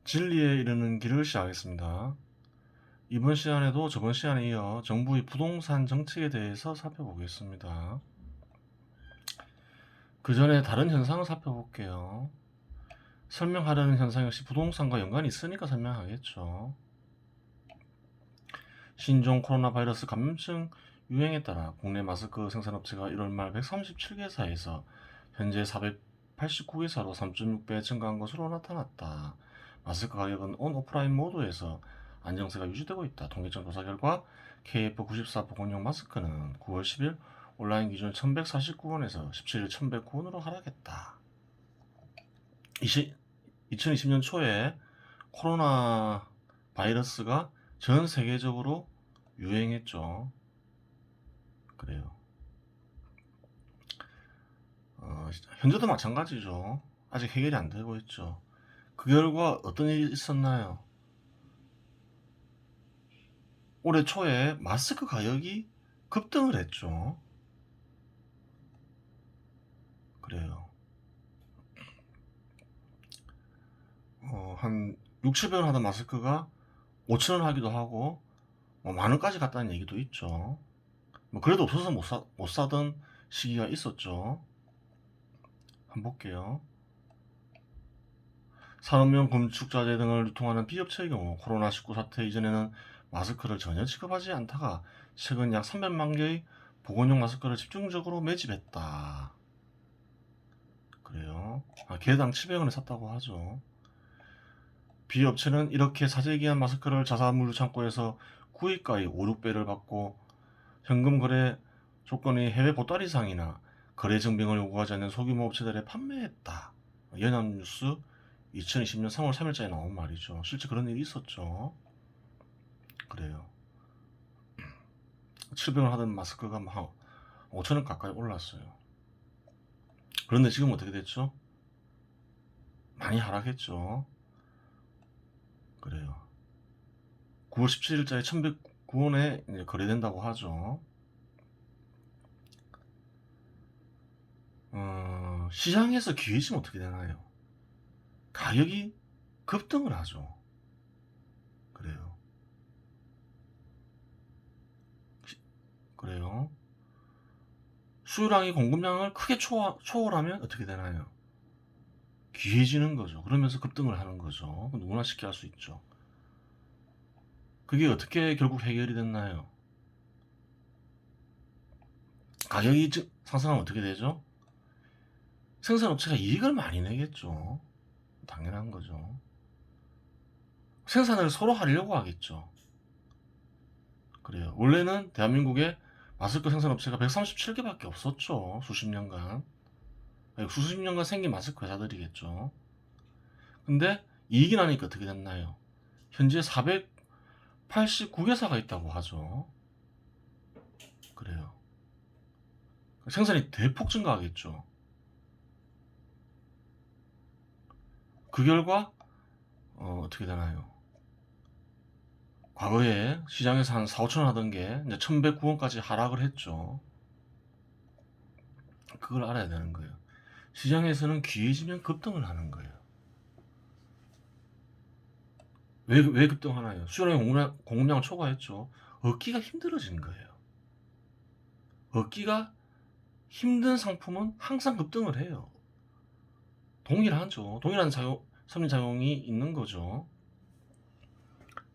진리에 이르는 길을 시작하겠습니다. 이번 시간에도 저번 시간에 이어 정부의 부동산 정책에 대해서 살펴보겠습니다. 그 전에 다른 현상을 살펴볼게요. 설명하려는 현상 역시 부동산과 연관이 있으니까 설명하겠죠. 신종 코로나 바이러스 감염증 유행에 따라 국내 마스크 생산업체가 1월 말 137개사에서 현재 489개사로 3.6배 증가한 것으로 나타났다. 마스크 가격은 온 오프라인 모두에서 안정세가 유지되고 있다. 통계청 조사 결과 KF94 보건용 마스크는 9월 10일 온라인 기준 1149원에서 17일 1109원으로 하락했다. 2020년 초에 코로나 바이러스가 전 세계적으로 유행했죠. 그래요. 현재도 마찬가지죠. 아직 해결이 안 되고 있죠. 그 결과 어떤 일이 있었나요? 올해 초에 마스크 가격이 급등을 했죠. 그래요. 한 6, 700원 하던 마스크가 5,000원 하기도 하고 만 원까지 갔다는 얘기도 있죠. 그래도 없어서 못 사던 시기가 있었죠. 한번 볼게요. 산업용 건축자재 등을 유통하는 비업체의 경우 코로나19 사태 이전에는 마스크를 전혀 취급하지 않다가 최근 약 300만 개의 보건용 마스크를 집중적으로 매집했다. 그래요. 개당 700원에 샀다고 하죠. 비업체는 이렇게 사재기한 마스크를 자사물류 창고에서 구입가의 5, 6배를 받고 현금 거래 조건이 해외 보따리상이나 거래 증빙을 요구하지 않는 소규모 업체들에 판매했다. 연합뉴스 2020년 3월 3일자에 나온 말이죠. 실제 그런 일이 있었죠. 그래요. 700원 하던 마스크가 막 5,000원 가까이 올랐어요. 그런데 지금 어떻게 됐죠? 많이 하락했죠. 그래요. 9월 17일자에 1109원에 거래된다고 하죠. 시장에서 기회지면 어떻게 되나요? 가격이 급등을 하죠. 그래요. 그래요. 수요량이 공급량을 크게 초월하면 어떻게 되나요? 귀해지는 거죠. 그러면서 급등을 하는 거죠. 누구나 쉽게 할 수 있죠. 그게 어떻게 결국 해결이 됐나요? 가격이 상승하면 어떻게 되죠? 생산업체가 이익을 많이 내겠죠. 당연한 거죠. 생산을 서로 하려고 하겠죠. 그래요. 원래는 대한민국에 마스크 생산업체가 137개밖에 없었죠. 수십 년간. 생긴 마스크 회사들이겠죠. 근데 이익이 나니까 어떻게 됐나요? 현재 489개사가 있다고 하죠. 그래요. 생산이 대폭 증가하겠죠. 그 결과 어떻게 되나요? 과거에 시장에서 한 4, 5천 원 하던 게 이제 1,109원까지 하락을 했죠. 그걸 알아야 되는 거예요. 시장에서는 귀해지면 급등을 하는 거예요. 왜 급등하나요? 수요량이 공급량을 초과했죠. 얻기가 힘들어진 거예요. 얻기가 힘든 상품은 항상 급등을 해요. 동일하죠. 동일한 심리작용이 있는 거죠.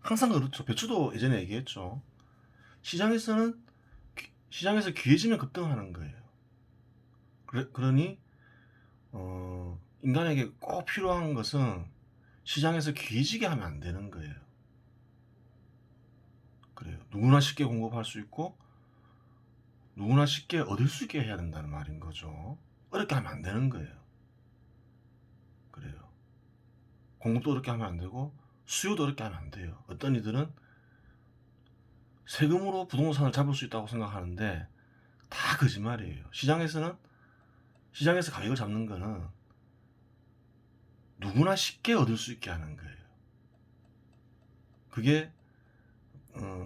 항상 그렇죠. 배추도 예전에 얘기했죠. 시장에서는 시장에서 귀해지면 급등하는 거예요. 그러니 인간에게 꼭 필요한 것은 시장에서 귀해지게 하면 안 되는 거예요. 그래요. 누구나 쉽게 공급할 수 있고 누구나 쉽게 얻을 수 있게 해야 된다는 말인 거죠. 어렵게 하면 안 되는 거예요. 그래요. 공급도 어렵게 하면 안 되고 수요도 어렵게 하면 안 돼요. 어떤 이들은 세금으로 부동산을 잡을 수 있다고 생각하는데 다 거짓말이에요. 시장에서 가격을 잡는 거는 누구나 쉽게 얻을 수 있게 하는 거예요. 그게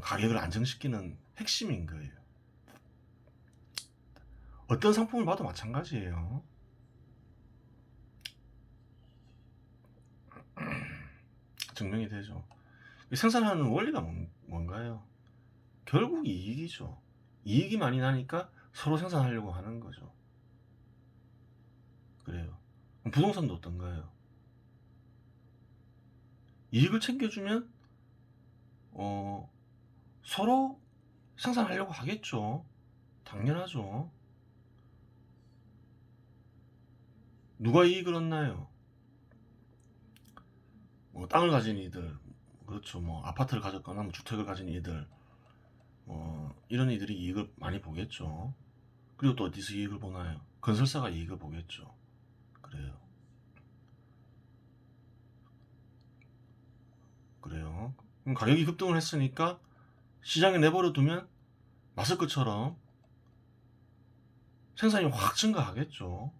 가격을 안정시키는 핵심인 거예요. 어떤 상품을 봐도 마찬가지예요. 증명이 되죠. 생산하는 원리가 뭔가요? 결국 이익이죠. 이익이 많이 나니까 서로 생산하려고 하는 거죠. 그래요. 부동산도 어떤가요? 이익을 챙겨주면 서로 생산하려고 하겠죠. 당연하죠. 누가 이익을 얻나요? 뭐 땅을 가진 이들, 그렇죠. 뭐 아파트를 가졌거나 뭐 주택을 가진 이들, 이런 이들이 이익을 많이 보겠죠. 그리고 또 어디서 이익을 보나요? 건설사가 이익을 보겠죠. 그래요. 그래요. 그럼 가격이 급등을 했으니까 시장에 내버려 두면 마스크처럼 생산이 확 증가하겠죠.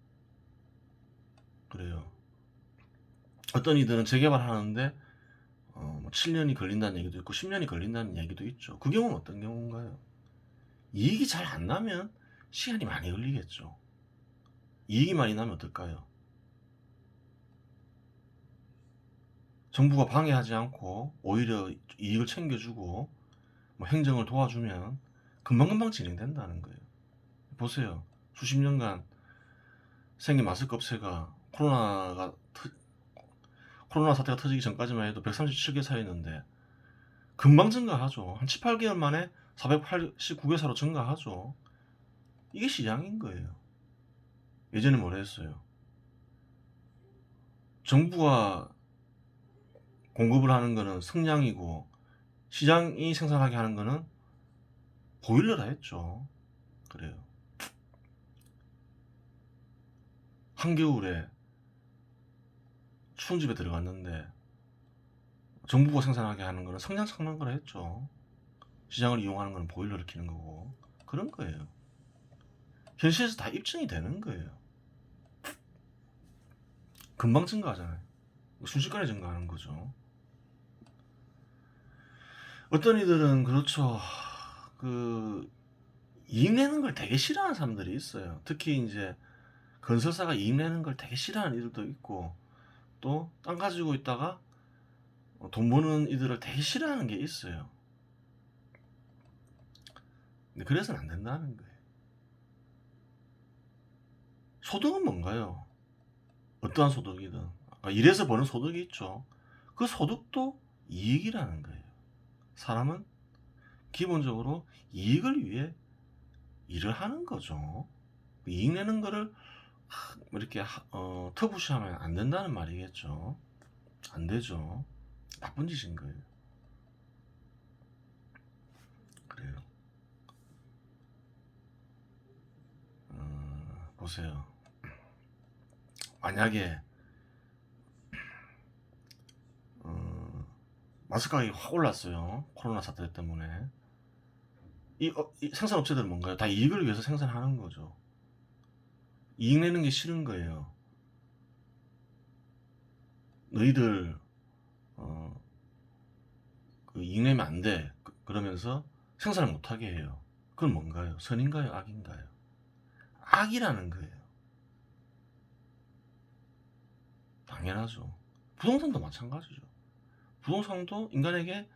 그래요. 어떤 이들은 재개발하는데 7년이 걸린다는 얘기도 있고 10년이 걸린다는 얘기도 있죠. 그 경우는 어떤 경우인가요? 이익이 잘 안 나면 시간이 많이 걸리겠죠. 이익이 많이 나면 어떨까요? 정부가 방해하지 않고 오히려 이익을 챙겨주고 뭐 행정을 도와주면 금방금방 진행된다는 거예요. 보세요. 수십 년간 생긴 마스크 업체가 코로나 사태가 터지기 전까지만 해도 137개사였는데 금방 증가하죠. 한 7, 8개월 만에 489개사로 증가하죠. 이게 시장인 거예요. 예전에 뭐라 했어요? 정부가 공급을 하는 거는 승량이고 시장이 생산하게 하는 거는 보일러라 했죠. 그래요. 한겨울에 추운 집에 들어갔는데 정부가 생산하게 하는 거는 성냥 창는 거라 했죠. 시장을 이용하는 거는 보일러를 켜는 거고 그런 거예요. 현실에서 다 입증이 되는 거예요. 금방 증가하잖아요. 순식간에 증가하는 거죠. 어떤 이들은 그렇죠. 이익 내는 걸 되게 싫어하는 사람들이 있어요. 특히 이제 건설사가 이익 내는 걸 되게 싫어하는 이들도 있고 또 땅 가지고 있다가 돈 버는 이들을 되게 싫어하는 게 있어요. 근데 그래서는 안 된다는 거예요. 소득은 뭔가요? 어떠한 소득이든 일해서 버는 소득이 있죠. 그 소득도 이익이라는 거예요. 사람은 기본적으로 이익을 위해 일을 하는 거죠. 이익 내는 거를 이렇게 터부시하면 안 된다는 말이겠죠. 안 되죠. 나쁜 짓인 거예요. 그래요. 보세요. 만약에 마스크 가격이 확 올랐어요. 코로나 사태 때문에. 이 생산업체들은 뭔가요? 다 이익을 위해서 생산하는 거죠. 이익 내는 게 싫은 거예요. 너희들 이익 내면 안 돼. 그러면서 생산을 못하게 해요. 그건 뭔가요? 선인가요? 악인가요? 악이라는 거예요. 당연하죠. 부동산도 마찬가지죠. 부동산도 인간에게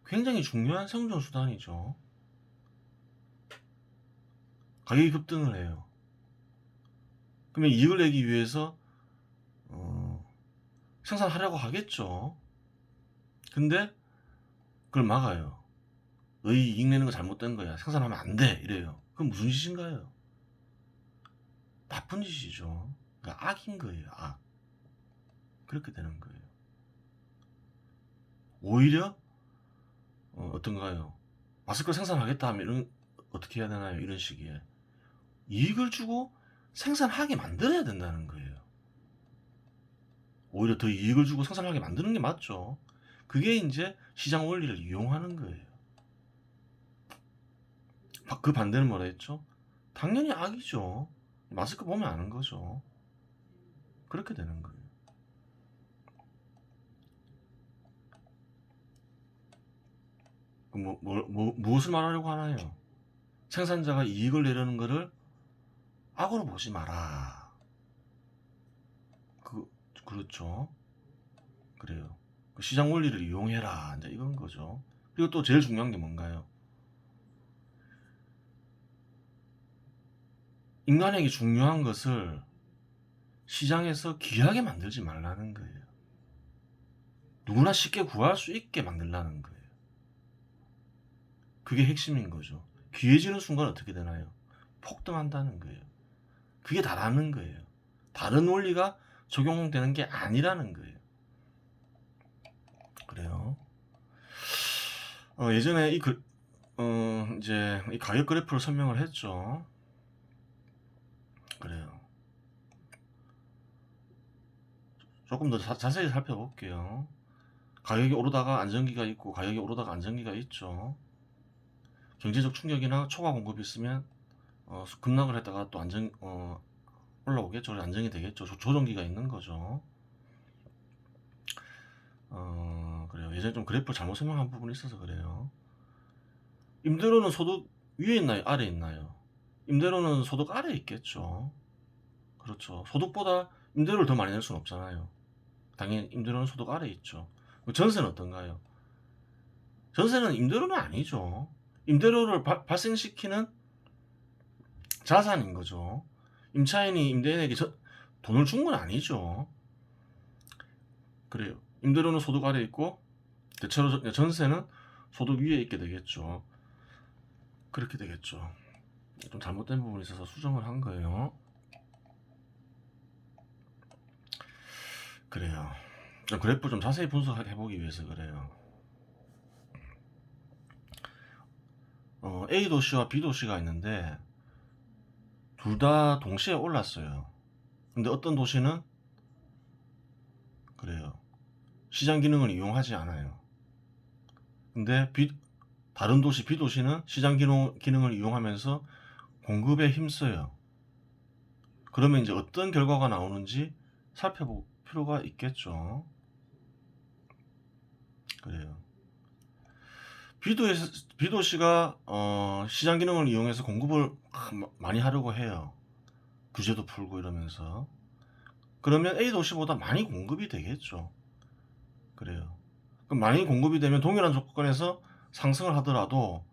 굉장히 중요한 생존 수단이죠. 가격이 급등을 해요. 그러면 이익을 내기 위해서 생산하려고 하겠죠. 근데 그걸 막아요. 너희 이익 내는 거 잘못된 거야. 생산하면 안 돼. 이래요. 그건 무슨 짓인가요? 나쁜 짓이죠. 그러니까 악인 거예요. 악. 그렇게 되는 거예요. 오히려 어떤가요? 마스크 생산하겠다 하면 어떻게 해야 되나요? 이런 시기에 이익을 주고 생산하게 만들어야 된다는 거예요. 오히려 더 이익을 주고 생산하게 만드는 게 맞죠. 그게 이제 시장 원리를 이용하는 거예요. 그 반대는 뭐라 했죠? 당연히 악이죠. 마스크 보면 아는 거죠. 그렇게 되는 거예요. 무엇을 말하려고 하나요? 생산자가 이익을 내려는 거를 악으로 보지 마라. 그렇죠. 그래요. 그 시장 원리를 이용해라. 이제 이건 거죠. 그리고 또 제일 중요한 게 뭔가요? 인간에게 중요한 것을 시장에서 귀하게 만들지 말라는 거예요. 누구나 쉽게 구할 수 있게 만들라는 거예요. 그게 핵심인 거죠. 귀해지는 순간 어떻게 되나요? 폭등한다는 거예요. 그게 다라는 거예요. 다른 원리가 적용되는 게 아니라는 거예요. 그래요. 예전에 이제 이 가격 그래프를 설명을 했죠. 그래요. 조금 더 자세히 살펴볼게요. 가격이 오르다가 안정기가 있고 가격이 오르다가 안정기가 있죠. 경제적 충격이나 초과 공급이 있으면 급락을 했다가 또 올라오겠죠. 안정이 되겠죠. 조정기가 있는 거죠. 그래요. 예전에 좀 그래프 잘못 설명한 부분이 있어서 그래요. 임대료는 소득 위에 있나요? 아래에 있나요? 임대료는 소득 아래에 있겠죠. 그렇죠. 소득보다 임대료를 더 많이 낼 수는 없잖아요. 당연히 임대료는 소득 아래에 있죠. 전세는 어떤가요? 전세는 임대료는 아니죠. 임대료를 발생시키는 자산인 거죠. 임차인이 임대인에게 돈을 준 건 아니죠. 그래요. 임대료는 소득 아래에 있고 대체로 전세는 소득 위에 있게 되겠죠. 그렇게 되겠죠. 좀 잘못된 부분이 있어서 수정을 한 거예요. 그래요. 좀 그래프 좀 자세히 분석해 보기 위해서 그래요. A 도시와 B 도시가 있는데 둘 다 동시에 올랐어요. 근데 어떤 도시는 그래요. 시장 기능을 이용하지 않아요. 근데 다른 도시 B 도시는 시장 기능을 이용하면서 공급에 힘써요. 그러면 이제 어떤 결과가 나오는지 살펴볼 필요가 있겠죠. 그래요. B도시가 시장 기능을 이용해서 공급을 많이 하려고 해요. 규제도 풀고 이러면서. 그러면 A도시보다 많이 공급이 되겠죠. 그래요. 그럼 많이 공급이 되면 동일한 조건에서 상승을 하더라도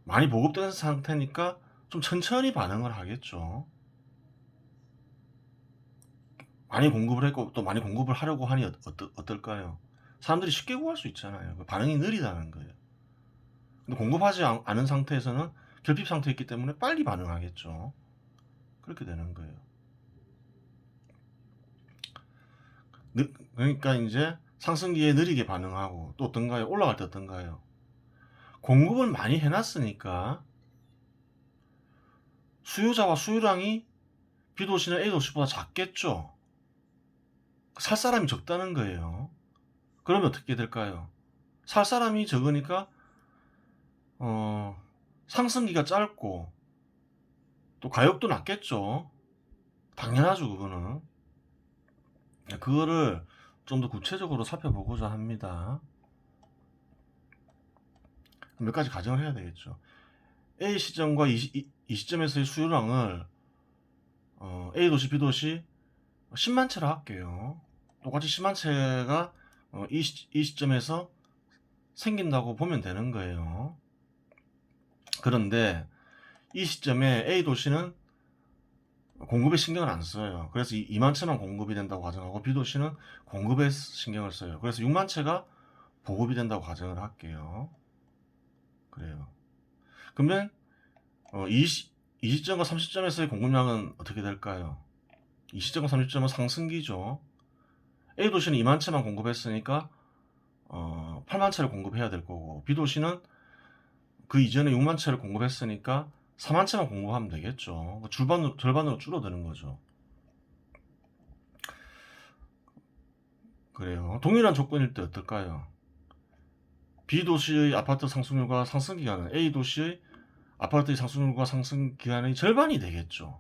많이 보급된 상태니까 좀 천천히 반응을 하겠죠. 많이 공급을 했고 또 많이 공급을 하려고 하니 어떨까요? 사람들이 쉽게 구할 수 있잖아요. 반응이 느리다는 거예요. 근데 공급하지 않은 상태에서는 결핍 상태에 있기 때문에 빨리 반응하겠죠. 그렇게 되는 거예요. 그러니까 이제 상승기에 느리게 반응하고 또 어떤가요? 올라갈 때 어떤가요? 공급을 많이 해놨으니까 수요자와 수요량이 B도시는 A도시보다 작겠죠. 살 사람이 적다는 거예요. 그러면 어떻게 될까요? 살 사람이 적으니까 상승기가 짧고 또 가격도 낮겠죠. 당연하죠, 그거는. 그거를 좀 더 구체적으로 살펴보고자 합니다. 몇 가지 가정을 해야 되겠죠. A 시점과 이 시점에서의 수요량을 A도시, B도시 10만 채로 할게요. 똑같이 10만 채가 이 시점에서 생긴다고 보면 되는 거예요. 그런데 이 시점에 A도시는 공급에 신경을 안 써요. 그래서 2만 채만 공급이 된다고 가정하고 B도시는 공급에 신경을 써요. 그래서 6만 채가 보급이 된다고 가정을 할게요. 그래요. 그러면 이 시점과 30점에서의 공급량은 어떻게 될까요? 이 시점과 30점은 상승기죠. A도시는 2만 채만 공급했으니까 8만 채를 공급해야 될 거고 B도시는 그 이전에 6만 채를 공급했으니까 4만 채만 공급하면 되겠죠. 절반으로 줄어드는 거죠. 그래요. 동일한 조건일 때 어떨까요? B도시의 아파트 상승률과 상승기간은 A도시의 아파트의 상승률과 상승기간의 절반이 되겠죠.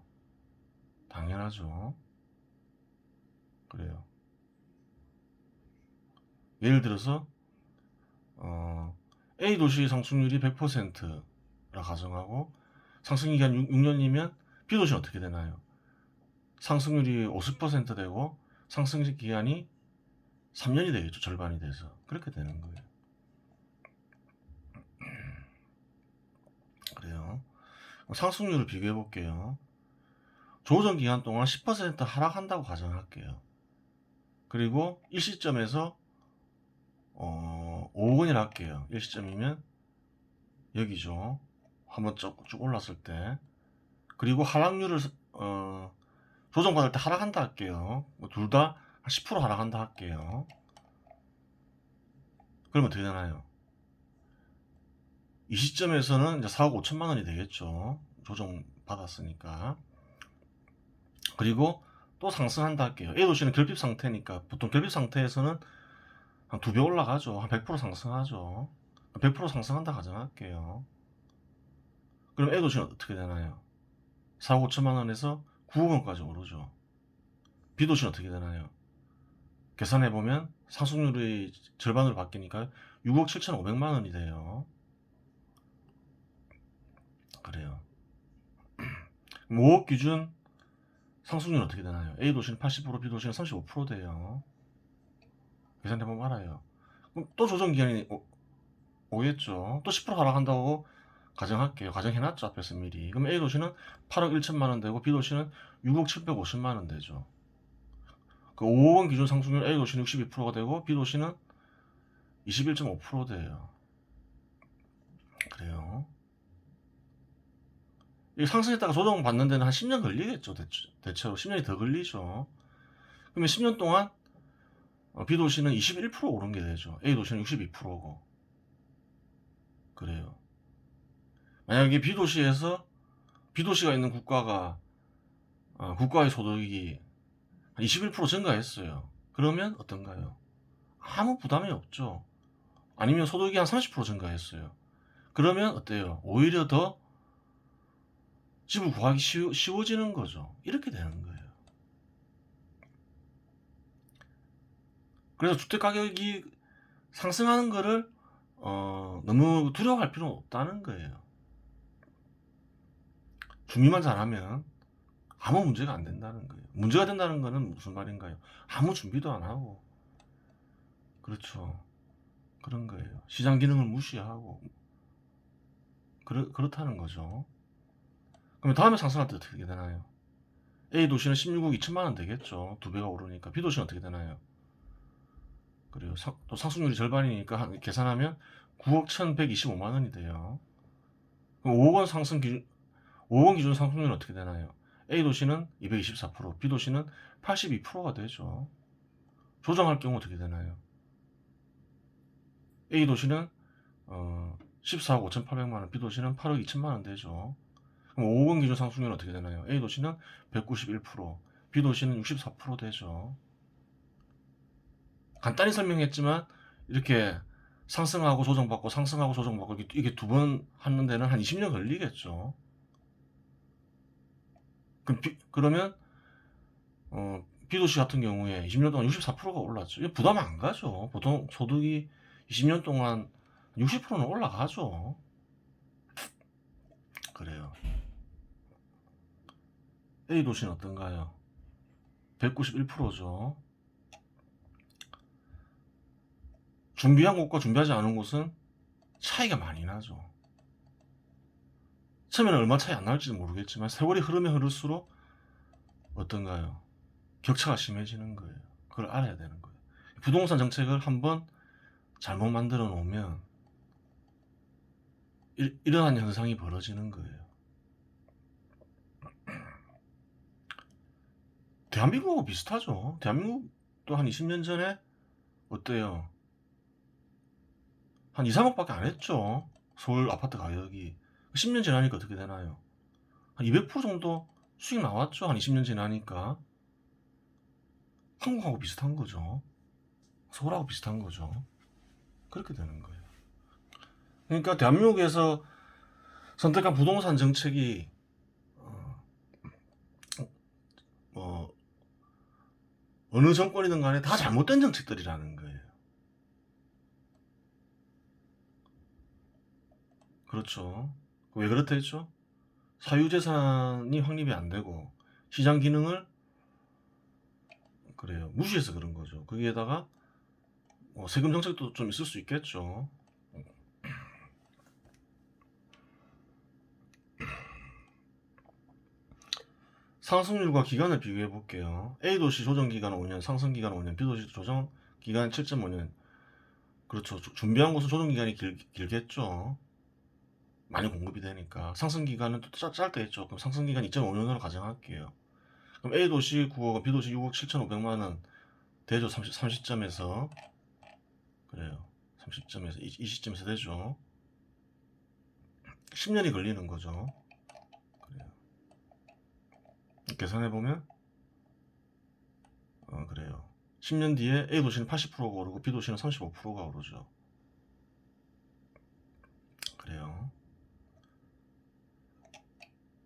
당연하죠. 그래요. 예를 들어서 A도시의 상승률이 100%라 가정하고 상승기간 6년이면 B도시는 어떻게 되나요? 상승률이 50% 되고 상승기간이 3년이 되겠죠. 절반이 돼서. 그렇게 되는 거예요. 그래요. 상승률을 비교해 볼게요. 조정 기간 동안 10% 하락한다고 가정할게요. 그리고 일시점에서 5억 원이라 할게요. 일시점이면 여기죠. 한번 쭉 올랐을 때. 그리고 하락률을 조정받을 때 하락한다 할게요. 둘 다 10% 하락한다 할게요. 그러면 어떻게 되나요? 이 시점에서는 이제 4억 5천만 원이 되겠죠. 조정 받았으니까. 그리고 또 상승한다 할게요. A도시는 결핍 상태니까 보통 결핍 상태에서는 한 2배 올라가죠. 한 100% 상승하죠. 100% 상승한다 가정할게요. 그럼 A도시는 어떻게 되나요? 4억 5천만 원에서 9억 원까지 오르죠. B도시는 어떻게 되나요? 계산해보면 상승률이 절반으로 바뀌니까 6억 7,500만 원이 돼요. 그래요. 5억 기준 상승률은 어떻게 되나요? A도시는 80%, B도시는 35% 돼요. 계산해보면 알아요. 그럼 또 조정기간이 오겠죠. 또 10% 하락한다고 가정할게요. 가정해놨죠. 앞에서 미리. 그럼 A도시는 8억 1천만 원 되고 B도시는 6억 750만 원 되죠. 그 5억 원 기준 상승률 A도시는 62%가 되고 B도시는 21.5% 돼요. 그래요. 이 상승했다가 조정받는 데는 한 10년 걸리겠죠. 대체로 10년이 더 걸리죠. 그러면 10년 동안 B도시는 21% 오른 게 되죠. A도시는 62%고. 그래요. 만약에 B도시가 있는 국가가 국가의 소득이 한 21% 증가했어요. 그러면 어떤가요? 아무 부담이 없죠. 아니면 소득이 한 30% 증가했어요. 그러면 어때요? 오히려 더 집을 구하기 쉬워지는 거죠. 이렇게 되는 거예요. 그래서 주택 가격이 상승하는 거를 너무 두려워할 필요는 없다는 거예요. 준비만 잘하면 아무 문제가 안 된다는 거예요. 문제가 된다는 거는 무슨 말인가요? 아무 준비도 안 하고. 그렇죠. 그런 거예요. 시장 기능을 무시하고. 그렇다는 거죠. 그럼 다음에 상승할 때 어떻게 되나요? A 도시는 16억 2천만 원 되겠죠. 2배가 오르니까. B 도시는 어떻게 되나요? 그리고 또 상승률이 절반이니까 계산하면 9억 1,125만 원이 돼요. 그럼 5억 원 기준 상승률은 어떻게 되나요? A 도시는 224%, B 도시는 82%가 되죠. 조정할 경우 어떻게 되나요? A 도시는 14억 5,800만 원, B 도시는 8억 2천만 원 되죠. 그럼 5억 원 기준 상승률은 어떻게 되나요? A 도시는 191%, B 도시는 64% 되죠. 간단히 설명했지만 이렇게 상승하고 조정받고 상승하고 조정받고 이게 두 번 하는 데는 한 20년 걸리겠죠. 그러면 B도시 같은 경우에 20년 동안 64%가 올랐죠. 이거 부담 안 가죠. 보통 소득이 20년 동안 60%는 올라가죠. 그래요. A도시는 어떤가요? 191%죠. 준비한 곳과 준비하지 않은 곳은 차이가 많이 나죠. 처음에는 얼마 차이 안 날지도 모르겠지만 세월이 흐르면 흐를수록 어떤가요? 격차가 심해지는 거예요. 그걸 알아야 되는 거예요. 부동산 정책을 한번 잘못 만들어 놓으면 이러한 현상이 벌어지는 거예요. 대한민국하고 비슷하죠. 대한민국도 한 20년 전에 어때요? 한 2, 3억밖에 안 했죠. 서울 아파트 가격이. 10년 지나니까 어떻게 되나요? 한 200% 정도 수익 나왔죠. 한 20년 지나니까. 한국하고 비슷한 거죠. 서울하고 비슷한 거죠. 그렇게 되는 거예요. 그러니까 대한민국에서 선택한 부동산 정책이 뭐 어느 정권이든 간에 다 잘못된 정책들이라는 거예요. 그렇죠. 왜 그렇다 했죠? 사유재산이 확립이 안 되고 시장 기능을 그래요 무시해서 그런 거죠. 거기에다가 세금 정책도 좀 있을 수 있겠죠. 상승률과 기간을 비교해 볼게요. A도시 조정기간 5년, 상승기간 5년, B도시 조정기간 7.5년. 그렇죠. 준비한 곳은 조정기간이 길겠죠. 많이 공급이 되니까. 상승기간은 또 짧게 했죠. 그럼 상승기간 2.5년으로 가정할게요. 그럼 A도시 9억, B도시 6억 7,500만원 되죠. 30점에서. 그래요. 30점에서, 이 시점에서 되죠. 10년이 걸리는 거죠. 그래요. 계산해보면, 그래요. 10년 뒤에 A도시는 80%가 오르고 B도시는 35%가 오르죠. 그래요.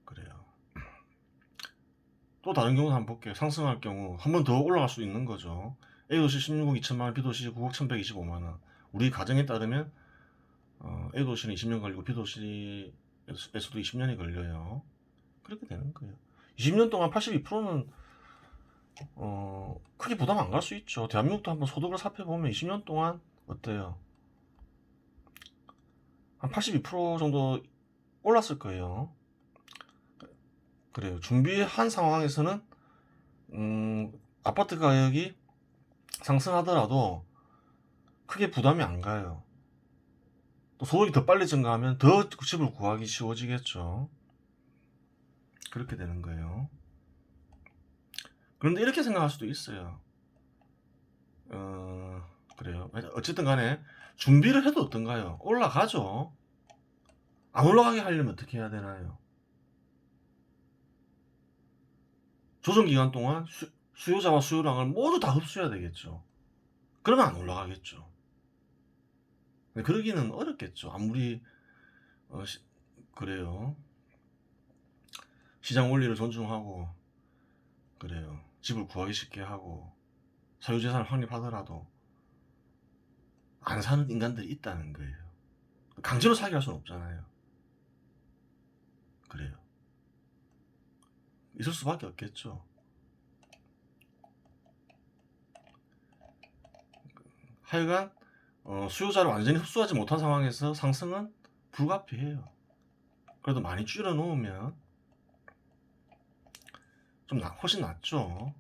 그래요. 또 다른 경우도 한번 볼게요. 상승할 경우 한 번 더 올라갈 수 있는 거죠. A도시 16억 2천만원, B도시 9억 1125만원. 우리 가정에 따르면 A도시는 20년 걸리고 B도시에서도 20년이 걸려요. 그렇게 되는 거예요. 20년 동안 82%는 크게 부담 안 갈 수 있죠. 대한민국도 한번 소득을 살펴보면 20년 동안 어때요? 한 82% 정도 올랐을 거예요. 그래요. 준비한 상황에서는 아파트 가격이 상승하더라도 크게 부담이 안 가요. 또 소득이 더 빨리 증가하면 더 집을 구하기 쉬워지겠죠. 그렇게 되는 거예요. 그런데 이렇게 생각할 수도 있어요. 그래요. 어쨌든 간에 준비를 해도 어떤가요? 올라가죠. 안 올라가게 하려면 어떻게 해야 되나요? 조정기간 동안 수요자와 수요량을 모두 다 흡수해야 되겠죠. 그러면 안 올라가겠죠. 그러기는 어렵겠죠. 아무리 그래요. 시장 원리를 존중하고 그래요. 집을 구하기 쉽게 하고 사유재산을 확립하더라도 안 사는 인간들이 있다는 거예요. 강제로 사게 할 수는 없잖아요. 그래요. 있을 수밖에 없겠죠. 하여간 수요자를 완전히 흡수하지 못한 상황에서 상승은 불가피해요. 그래도 많이 줄여 놓으면 좀 훨씬 낫죠.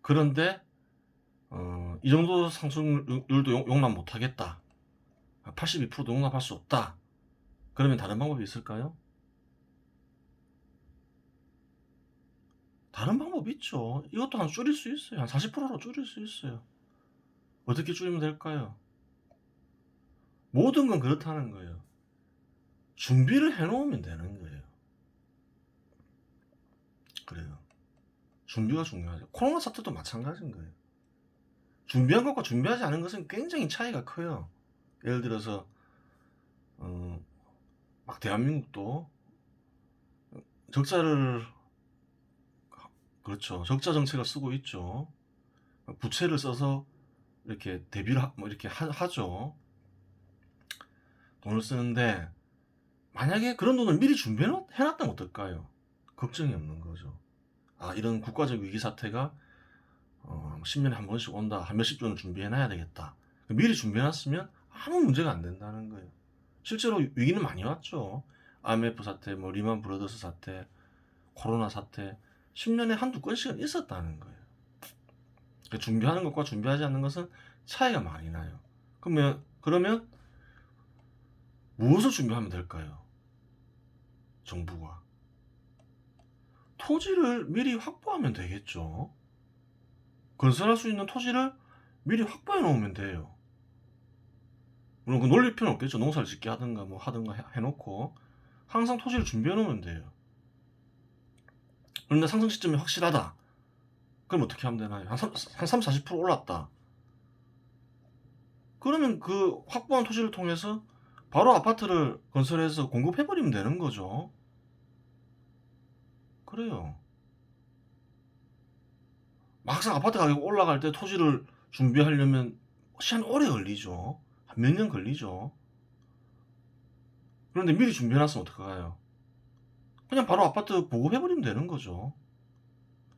그런데 이 정도 상승률도 용납 못하겠다. 82%도 용납할 수 없다. 그러면 다른 방법이 있을까요? 다른 방법이 있죠. 이것도 한 줄일 수 있어요. 한 40%로 줄일 수 있어요. 어떻게 줄이면 될까요? 모든 건 그렇다는 거예요. 준비를 해놓으면 되는 거예요. 그래요. 준비가 중요하죠. 코로나 사태도 마찬가지인 거예요. 준비한 것과 준비하지 않은 것은 굉장히 차이가 커요. 예를 들어서 막 대한민국도 적자를 그렇죠. 적자 정책을 쓰고 있죠. 부채를 써서 이렇게 대비를 이렇게 하죠. 돈을 쓰는데 만약에 그런 돈을 미리 준비해놨다면 어떨까요? 걱정이 없는 거죠. 이런 국가적 위기 사태가 10년에 한 번씩 온다. 한 몇십 조는 준비해놔야 되겠다. 미리 준비해놨으면 아무 문제가 안 된다는 거예요. 실제로 위기는 많이 왔죠. IMF 사태, 리만 브러더스 사태, 코로나 사태 10년에 한두 건씩은 있었다는 거예요. 준비하는 것과 준비하지 않는 것은 차이가 많이 나요. 그러면 무엇을 준비하면 될까요? 정부가 토지를 미리 확보하면 되겠죠. 건설할 수 있는 토지를 미리 확보해 놓으면 돼요. 물론 놀릴 필요는 없겠죠. 농사를 짓게 하든가 하든가 해놓고 항상 토지를 준비해 놓으면 돼요. 그런데 상승 시점이 확실하다. 그럼 어떻게 하면 되나요? 한 30, 40% 올랐다. 그러면 그 확보한 토지를 통해서 바로 아파트를 건설해서 공급해버리면 되는 거죠. 그래요. 막상 아파트 가격 올라갈 때 토지를 준비하려면 시간 오래 걸리죠. 한 몇 년 걸리죠. 그런데 미리 준비해놨으면 어떡해요? 그냥 바로 아파트 보급해버리면 되는 거죠.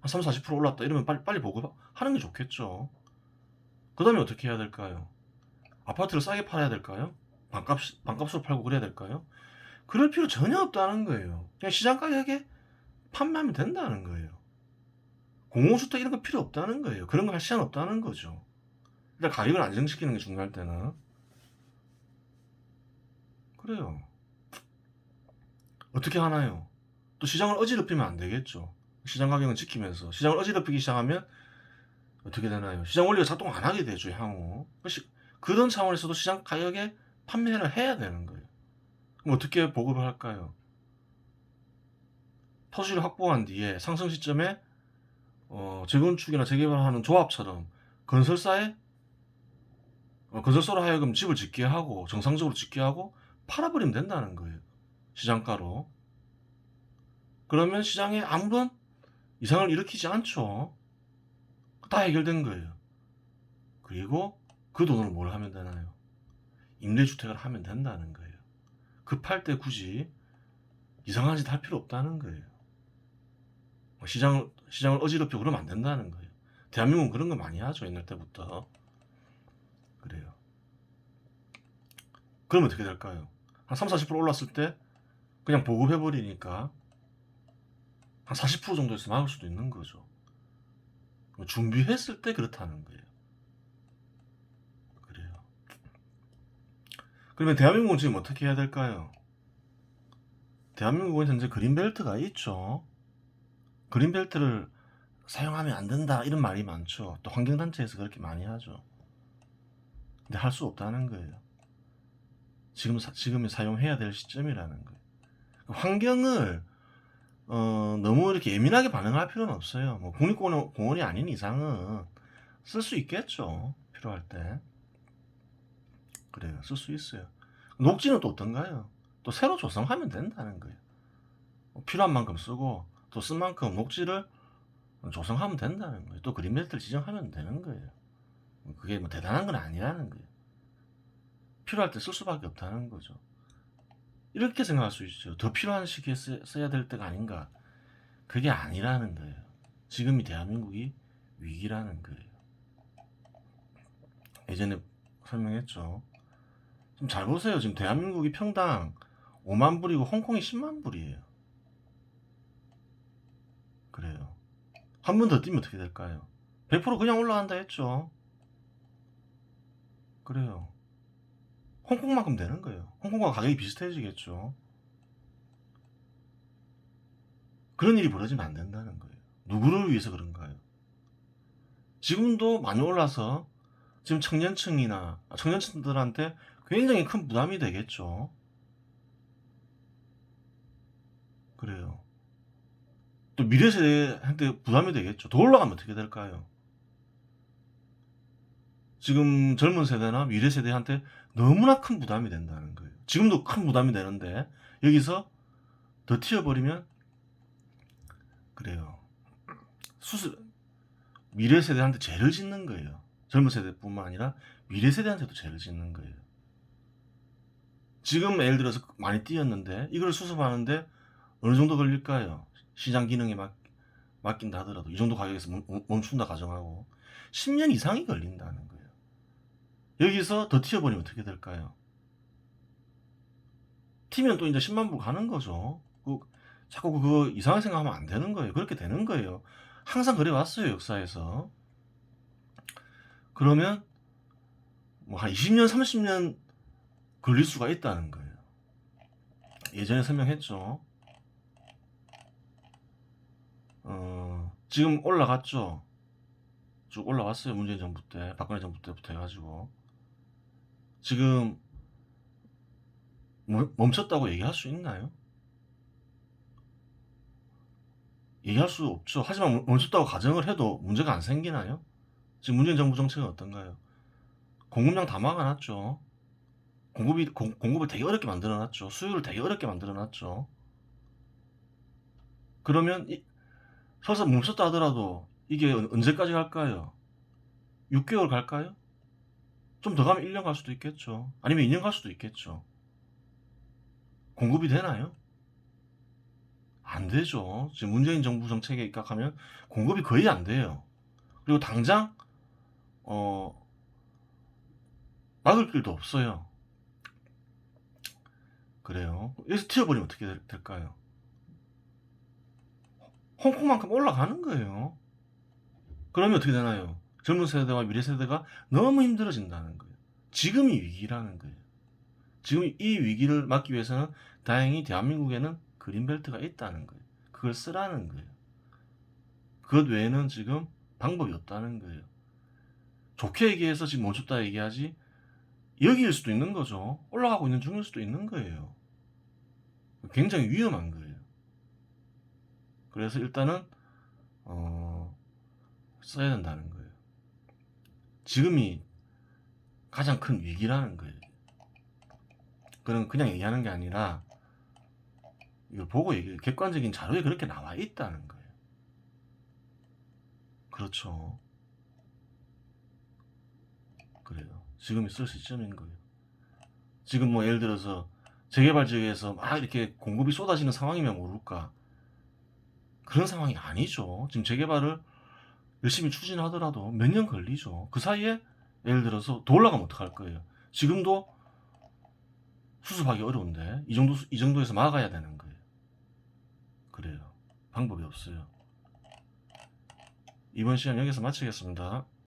한 30, 40% 올랐다 이러면 빨리 보급하는 게 좋겠죠. 그 다음에 어떻게 해야 될까요? 아파트를 싸게 팔아야 될까요? 반값으로 팔고 그래야 될까요? 그럴 필요 전혀 없다는 거예요. 그냥 시장 가격에 판매하면 된다는 거예요. 공공주택 이런 거 필요 없다는 거예요. 그런 거 할 시간 없다는 거죠. 일단 가격을 안정시키는 게 중요할 때는. 그래요. 어떻게 하나요? 또 시장을 어지럽히면 안 되겠죠. 시장 가격은 지키면서. 시장을 어지럽히기 시작하면 어떻게 되나요? 시장 원리가 작동 안 하게 되죠, 향후. 그런 차원에서도 시장 가격에 판매를 해야 되는 거예요. 그럼 어떻게 보급을 할까요? 토지를 확보한 뒤에 상승 시점에 재건축이나 재개발하는 조합처럼 건설사에 건설사로 하여금 집을 짓게 하고 정상적으로 짓게 하고 팔아버리면 된다는 거예요. 시장가로. 그러면 시장에 아무런 이상을 일으키지 않죠. 다 해결된 거예요. 그리고 그 돈으로 뭘 하면 되나요? 임대주택을 하면 된다는 거예요. 급할 때 굳이 이상한 짓 할 필요 없다는 거예요. 시장을 어지럽히고 그러면 안 된다는 거예요. 대한민국은 그런 거 많이 하죠. 옛날 때부터. 그래요. 그러면 어떻게 될까요? 한 3, 40% 올랐을 때 그냥 보급해버리니까 한 40% 정도에서 막을 수도 있는 거죠. 준비했을 때 그렇다는 거예요. 그래요. 그러면 대한민국은 지금 어떻게 해야 될까요? 대한민국은 현재 그린벨트가 있죠. 그린벨트를 사용하면 안 된다 이런 말이 많죠. 또 환경단체에서 그렇게 많이 하죠. 근데 할 수 없다는 거예요. 지금 사용해야 될 시점이라는 거예요. 환경을 너무 이렇게 예민하게 반응할 필요는 없어요. 뭐 국립공원이 아닌 이상은 쓸 수 있겠죠. 필요할 때. 그래요. 쓸 수 있어요. 녹지는 또 어떤가요? 또 새로 조성하면 된다는 거예요. 필요한 만큼 쓰고 또 쓴 만큼 녹지를 조성하면 된다는 거예요. 또 그린벨트를 지정하면 되는 거예요. 그게 뭐 대단한 건 아니라는 거예요. 필요할 때 쓸 수밖에 없다는 거죠. 이렇게 생각할 수 있죠. 더 필요한 시기에 써야 될 때가 아닌가. 그게 아니라는 거예요. 지금이 대한민국이 위기라는 거예요. 예전에 설명했죠. 좀 잘 보세요. 지금 대한민국이 평당 5만 불이고 홍콩이 10만 불이에요. 그래요. 한 번 더 뛰면 어떻게 될까요? 100% 그냥 올라간다 했죠. 그래요. 홍콩만큼 되는 거예요. 홍콩과 가격이 비슷해지겠죠. 그런 일이 벌어지면 안 된다는 거예요. 누구를 위해서 그런가요? 지금도 많이 올라서 지금 청년층들한테 굉장히 큰 부담이 되겠죠. 그래요. 또 미래 세대한테 부담이 되겠죠. 더 올라가면 어떻게 될까요? 지금 젊은 세대나 미래 세대한테 너무나 큰 부담이 된다는 거예요. 지금도 큰 부담이 되는데 여기서 더 튀어버리면 그래요. 미래 세대한테 죄를 짓는 거예요. 젊은 세대뿐만 아니라 미래 세대한테도 죄를 짓는 거예요. 지금 예를 들어서 많이 뛰었는데 이걸 수습하는데 어느 정도 걸릴까요? 시장 기능에 맡긴다 하더라도 이 정도 가격에서 멈춘다 가정하고 10년 이상이 걸린다는 거예요. 여기서 더 튀어버리면 어떻게 될까요? 튀면 또 이제 10만 불 가는 거죠. 자꾸 그거 이상하게 생각하면 안 되는 거예요. 그렇게 되는 거예요. 항상 그래 왔어요, 역사에서. 그러면 뭐 한 20년, 30년 걸릴 수가 있다는 거예요. 예전에 설명했죠. 지금 올라갔죠. 쭉 올라왔어요. 문재인 정부 때, 박근혜 정부 때부터 해가지고. 지금 멈췄다고 얘기할 수 있나요? 얘기할 수 없죠. 하지만 멈췄다고 가정을 해도 문제가 안 생기나요? 지금 문재인 정부 정책은 어떤가요? 공급량 다 막아놨죠. 공급을 되게 어렵게 만들어놨죠. 수요를 되게 어렵게 만들어놨죠. 그러면 설사 멈췄다 하더라도 이게 언제까지 갈까요? 6개월 갈까요? 좀 더 가면 1년 갈 수도 있겠죠. 아니면 2년 갈 수도 있겠죠. 공급이 되나요? 안 되죠. 지금 문재인 정부 정책에 입각하면 공급이 거의 안 돼요. 그리고 당장 막을 길도 없어요. 그래요. 여기서 튀어버리면 어떻게 될까요? 홍콩만큼 올라가는 거예요. 그러면 어떻게 되나요? 젊은 세대와 미래 세대가 너무 힘들어진다는 거예요. 지금이 위기라는 거예요. 지금 이 위기를 막기 위해서는 다행히 대한민국에는 그린벨트가 있다는 거예요. 그걸 쓰라는 거예요. 그것 외에는 지금 방법이 없다는 거예요. 좋게 얘기해서 지금 멈췄다 얘기하지 여기일 수도 있는 거죠. 올라가고 있는 중일 수도 있는 거예요. 굉장히 위험한 거예요. 그래서 일단은 써야 된다는 거예요. 지금이 가장 큰 위기라는 거예요. 그건 그냥 얘기하는 게 아니라 이걸 보고 객관적인 자료에 그렇게 나와 있다는 거예요. 그렇죠. 그래요. 지금이 쓸 시점인 거예요. 지금 뭐 예를 들어서 재개발 지역에서 막 이렇게 공급이 쏟아지는 상황이면 모를까. 그런 상황이 아니죠. 지금 재개발을 열심히 추진하더라도 몇 년 걸리죠. 그 사이에 예를 들어서 더 올라가면 어떡할 거예요. 지금도 수습하기 어려운데 이 정도에서 막아야 되는 거예요. 그래요. 방법이 없어요. 이번 시간 여기서 마치겠습니다.